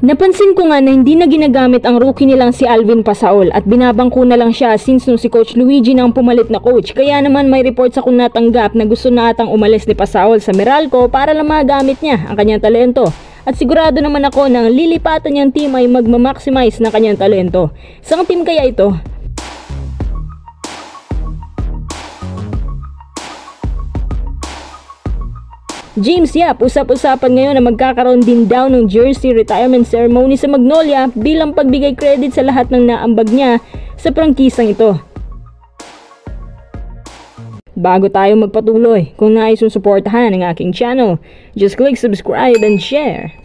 Napansin ko nga na hindi na ginagamit ang rookie nilang si Alvin Pasaol at binabangko na lang siya since nung si Coach Luigi na ang pumalit na coach. Kaya naman may reports akong natanggap na gusto na atang umalis ni Pasaol sa Meralco para lang magamit niya ang kanyang talento. At sigurado naman ako na ang lilipatan niyang team ay magmamaximize ng kanyang talento. Saan team kaya ito? James Yap, usap-usapan ngayon na magkakaroon din daw ng jersey retirement ceremony sa Magnolia bilang pagbigay credit sa lahat ng naambag niya sa prangkisang ito. Bago tayo magpatuloy, kung nais mong suportahan ang aking channel, just click subscribe and share.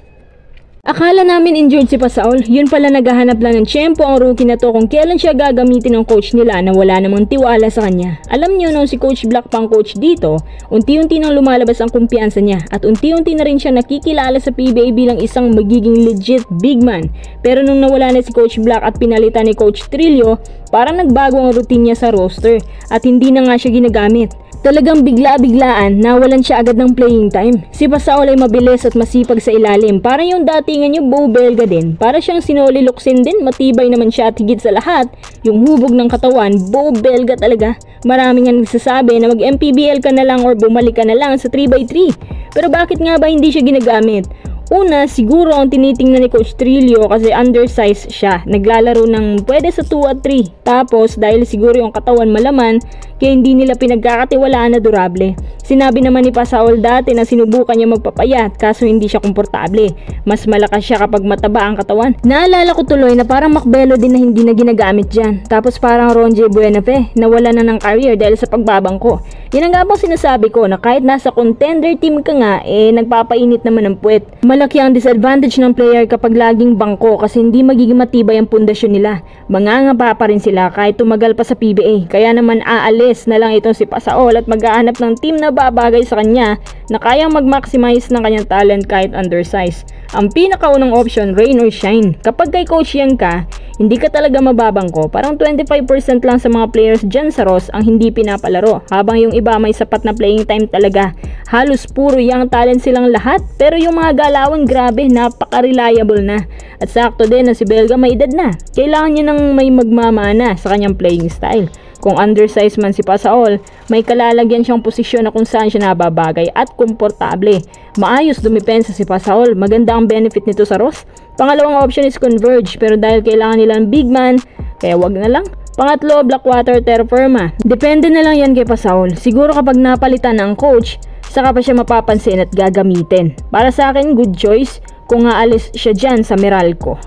Akala namin injured si Pasaol, yun pala naghahanap lang ng tiyempo ang rookie na to kung kailan siya gagamitin ng coach nila na wala namang tiwala sa kanya. Alam niyo nung si Coach Black pang coach dito, unti-unti nang lumalabas ang kumpiyansa niya at unti-unti na rin siya nakikilala sa PBA bilang isang magiging legit big man. Pero nung nawala na si Coach Black at pinalitan ni Coach Trillo, parang nagbago ang routine niya sa roster at hindi na nga siya ginagamit. Talagang bigla-biglaan nawalan siya agad ng playing time. Si Pasaol ay mabilis at masipag sa ilalim. Parang yung datingan niyo Bo Belga din. Para siyang Sinoli Locsin din, matibay naman siya at higit sa lahat, yung hubog ng katawan, Bo Belga talaga. Maraming nga nagsasabi na mag-MPBL ka na lang or bumalik ka na lang sa 3x3. Pero bakit nga ba hindi siya ginagamit? Una, siguro ang tinitingnan ni Coach Trillo kasi undersized siya. Naglalaro ng pwede sa 2 at 3. Tapos dahil siguro yung katawan malaman, kaya hindi nila pinagkakatiwalaan na durable. Sinabi naman ni Pasaol dati na sinubukan niya magpapayat kaso hindi siya komportable. Mas malakas siya kapag mataba ang katawan. Naalala ko tuloy na parang Macbelo din na hindi na ginagamit dyan. Tapos parang Ronje Buenafe, nawala na ng career dahil sa pagbabangko. Yan ang nga bang sinasabi ko na kahit nasa contender team ka nga, nagpapainit naman ng puwet. Malaki ang disadvantage ng player kapag laging bangko kasi hindi magiging matibay ang pundasyon nila. Mangangapa pa rin sila kahit tumagal pa sa PBA. Kaya naman aalis na lang itong si Pasaol at maghahanap ng team na babagay sa kanya na kayang mag-maximize ng kanyang talent kahit undersized. Ang pinakaunang option, rain or shine. Kapag kay Coach Yang ka, hindi ka talaga mababangko. Parang 25% lang sa mga players dyan sa Ross ang hindi pinapalaro. Habang yung iba may sapat na playing time talaga. Halos puro young talent silang lahat. Pero yung mga galawan, grabe, napaka-reliable na. At sakto din na si Belga may edad na. Kailangan niya nang may magmamana sa kanyang playing style. Kung undersized man si Pasaol, may kalalagyan siyang posisyon na kung saan siya nababagay at komportable. Maayos dumipensa si Pasaol, maganda ang benefit nito sa Ross. Pangalawang option is Converge, pero dahil kailangan nilang big man, kaya wag na lang. Pangatlo, Blackwater Terra Firma. Depende na lang yan kay Pasaol. Siguro kapag napalitan ang coach, saka pa siya mapapansin at gagamitin. Para sa akin, good choice kung aalis siya dyan sa Meralco.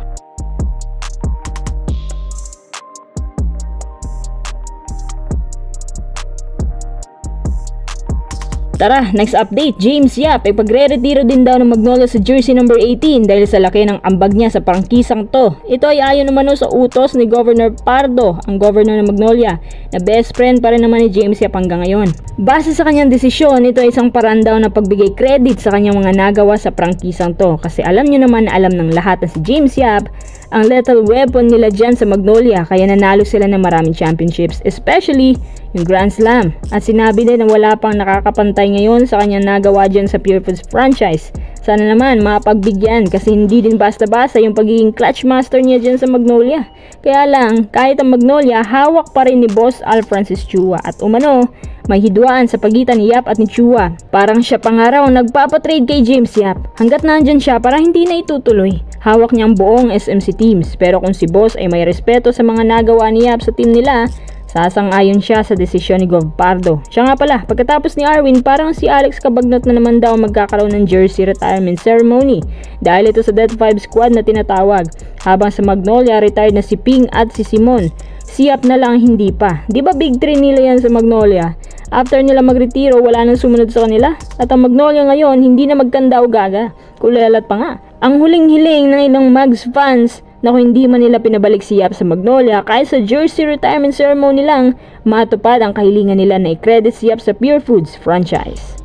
Tara, next update, James Yap ay pagre-retiro din daw ng Magnolia sa jersey number 18 dahil sa laki ng ambag niya sa prangkisang to. Ito ay ayon naman sa utos ni Governor Pardo, ang governor ng Magnolia, na best friend pa rin naman ni James Yap hanggang ngayon. Base sa kanyang desisyon, ito ay isang paraan daw na pagbigay credit sa kanyang mga nagawa sa prangkisang to kasi alam niyo naman na alam ng lahat na si James Yap ang lethal weapon nila dyan sa Magnolia kaya nanalo sila ng maraming championships, especially yung Grand Slam. At sinabi din na wala pang nakakapantay ngayon sa kanyang nagawa dyan sa Pure Foods franchise. Sana naman mapagbigyan kasi hindi din basta-basta yung pagiging clutch master niya dyan sa Magnolia. Kaya lang, kahit ang Magnolia, hawak pa rin ni Boss Al Francis Chua at umano, may hidwaan sa pagitan ni Yap at ni Chua. Parang siya pa nga raw nagpapatrade kay James Yap. Hanggat nandyan siya para hindi na itutuloy. Hawak niya ang buong SMC teams pero kung si Boss ay may respeto sa mga nagawa ni Yap sa team nila, sasang-ayon siya sa desisyon ni Gov Pardo. Siya nga pala, pagkatapos ni Arwin, parang si Alex Cabagnot na naman daw magkakaroon ng jersey retirement ceremony dahil ito sa Death 5 squad na tinatawag. Habang sa Magnolia, retired na si Ping at si Simon. Si Yap na lang hindi pa. Di ba big 3 nila yan sa Magnolia? After nila magretiro, wala nang sumunod sa kanila. At ang Magnolia ngayon, hindi na magkanda o gaga. Kulalat pa nga. Ang huling-hiling ng ilang Mags fans na kung hindi man nila pinabalik si Yap sa Magnolia, kahit sa jersey retirement ceremony lang, matupad ang kahilingan nila na i-credit si Yap sa Pure Foods franchise.